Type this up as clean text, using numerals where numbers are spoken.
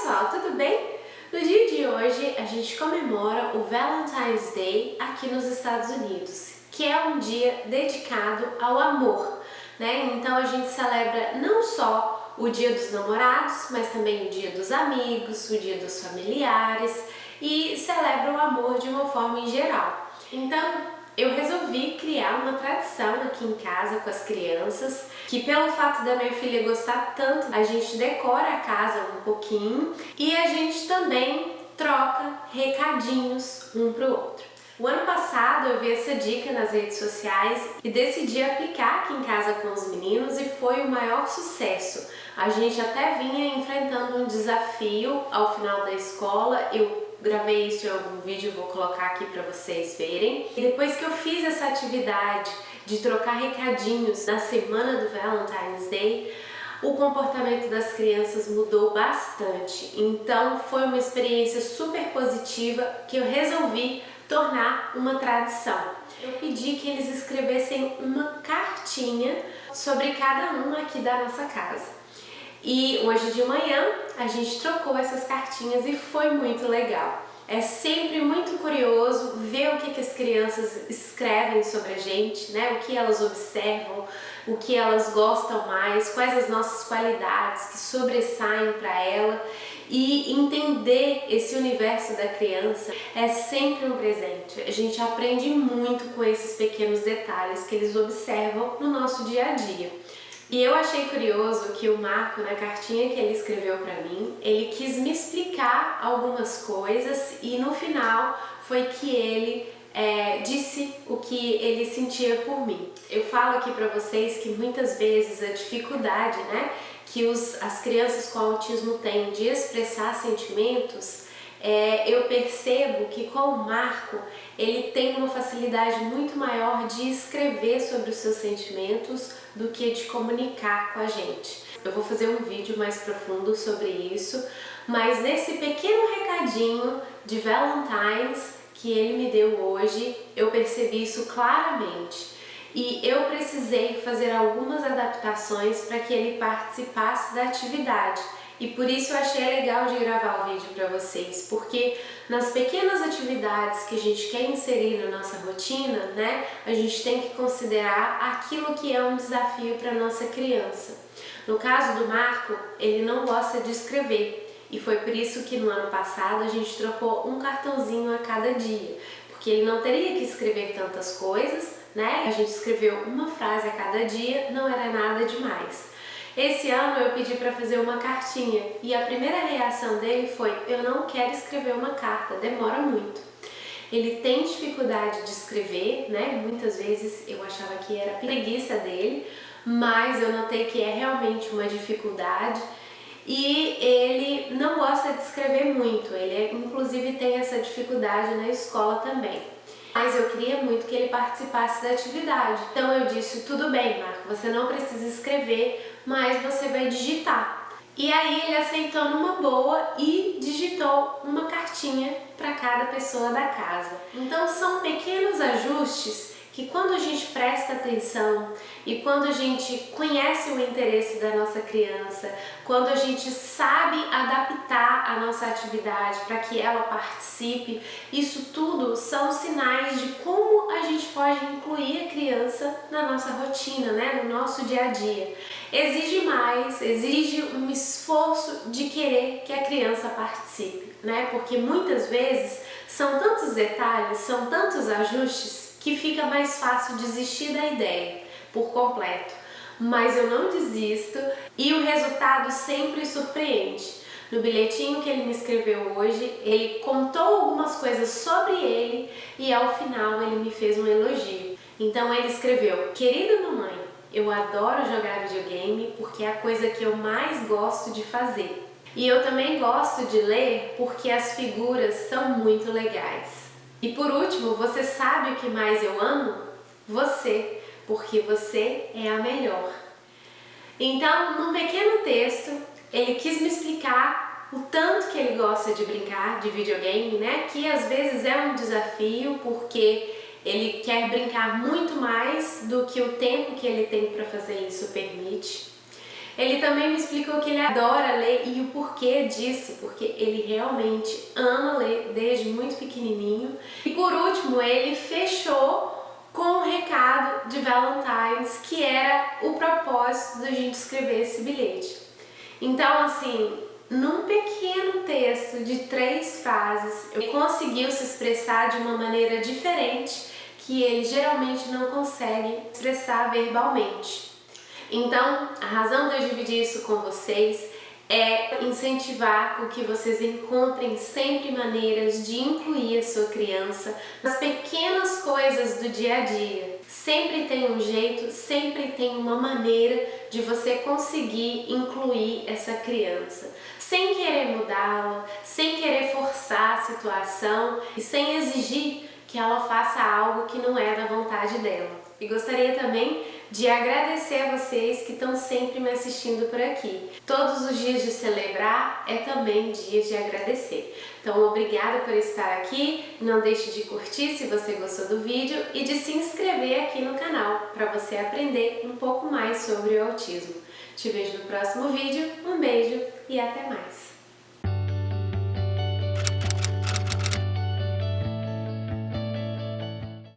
pessoal, tudo bem? No dia de hoje a gente comemora o Valentine's Day aqui nos Estados Unidos, que é um dia dedicado ao amor, né? Então a gente celebra não só o Dia dos Namorados, mas também o Dia dos Amigos, o Dia dos Familiares e celebra o amor de uma forma em geral. Então eu resolvi criar uma tradição aqui em casa com as crianças, que pelo fato da minha filha gostar tanto, a gente decora a casa um pouquinho e a gente também troca recadinhos um pro outro. O ano passado eu vi essa dica nas redes sociais e decidi aplicar aqui em casa com os meninos e foi o maior sucesso. A gente até vinha enfrentando um desafio ao final da escola. Eu gravei isso em algum vídeo, vou colocar aqui para vocês verem. E depois que eu fiz essa atividade de trocar recadinhos na semana do Valentine's Day, o comportamento das crianças mudou bastante. Então foi uma experiência super positiva que eu resolvi tornar uma tradição. Eu pedi que eles escrevessem uma cartinha sobre cada um aqui da nossa casa. E hoje de manhã a gente trocou essas cartinhas e foi muito legal. É sempre muito curioso ver o que as crianças escrevem sobre a gente, né? O que elas observam, o que elas gostam mais, quais as nossas qualidades que sobressaem para ela. E entender esse universo da criança é sempre um presente. A gente aprende muito com esses pequenos detalhes que eles observam no nosso dia a dia. E eu achei curioso que o Marco, na cartinha que ele escreveu para mim, ele quis me explicar algumas coisas e no final foi que ele disse o que ele sentia por mim. Eu falo aqui para vocês que muitas vezes a dificuldade, né, que as crianças com autismo têm de expressar sentimentos, eu percebo que com o Marco ele tem uma facilidade muito maior de escrever sobre os seus sentimentos do que de comunicar com a gente. Eu vou fazer um vídeo mais profundo sobre isso, mas nesse pequeno recadinho de Valentine's que ele me deu hoje, eu percebi isso claramente. E eu precisei fazer algumas adaptações para que ele participasse da atividade. E por isso eu achei legal de gravar o vídeo para vocês, porque nas pequenas atividades que a gente quer inserir na nossa rotina, né, a gente tem que considerar aquilo que é um desafio para nossa criança. No caso do Marco, ele não gosta de escrever e foi por isso que no ano passado a gente trocou um cartãozinho a cada dia, porque ele não teria que escrever tantas coisas, né? A gente escreveu uma frase a cada dia, não era nada demais. Esse ano eu pedi para fazer uma cartinha e a primeira reação dele foi: eu não quero escrever uma carta, demora muito. Ele tem dificuldade de escrever, né? Muitas vezes eu achava que era preguiça dele, mas eu notei que é realmente uma dificuldade e ele não gosta de escrever muito, ele inclusive tem essa dificuldade na escola também. Mas eu queria muito que ele participasse da atividade. Então eu disse: tudo bem, Marco, você não precisa escrever, mas você vai digitar. E aí ele aceitou numa boa e digitou uma cartinha para cada pessoa da casa. Então são pequenos ajustes que quando a gente presta atenção e quando a gente conhece o interesse da nossa criança, quando a gente sabe adaptar a nossa atividade para que ela participe, isso tudo são sinais de como a gente pode incluir a criança na nossa rotina, né, no nosso dia a dia. Exige mais, exige um esforço de querer que a criança participe, né, porque muitas vezes são tantos detalhes, são tantos ajustes que fica mais fácil desistir da ideia por completo. Mas eu não desisto e o resultado sempre surpreende. No bilhetinho que ele me escreveu hoje, ele contou algumas coisas sobre ele e ao final ele me fez um elogio. Então ele escreveu: querida mamãe, eu adoro jogar videogame porque é a coisa que eu mais gosto de fazer. E eu também gosto de ler porque as figuras são muito legais. E por último, você sabe o que mais eu amo? Você, porque você é a melhor. Então, num pequeno texto, ele quis me explicar o tanto que ele gosta de brincar de videogame, né? Que às vezes é um desafio, porque ele quer brincar muito mais do que o tempo que ele tem para fazer isso permite. Ele também me explicou que ele adora ler e o porquê disso, porque ele realmente ama ler desde muito pequenininho. E por último, ele fechou com o recado de Valentine's, que era o propósito da gente escrever esse bilhete. Então, assim, num pequeno texto de 3 frases, ele conseguiu se expressar de uma maneira diferente que ele geralmente não consegue expressar verbalmente. Então, a razão de eu dividir isso com vocês é incentivar com que vocês encontrem sempre maneiras de incluir a sua criança nas pequenas coisas do dia a dia. Sempre tem um jeito, sempre tem uma maneira de você conseguir incluir essa criança, sem querer mudá-la, sem querer forçar a situação e sem exigir que ela faça algo que não é da vontade dela. E gostaria também de agradecer a vocês que estão sempre me assistindo por aqui. Todos os dias de celebrar é também dia de agradecer. Então, obrigada por estar aqui. Não deixe de curtir se você gostou do vídeo e de se inscrever aqui no canal para você aprender um pouco mais sobre o autismo. Te vejo no próximo vídeo. Um beijo e até mais!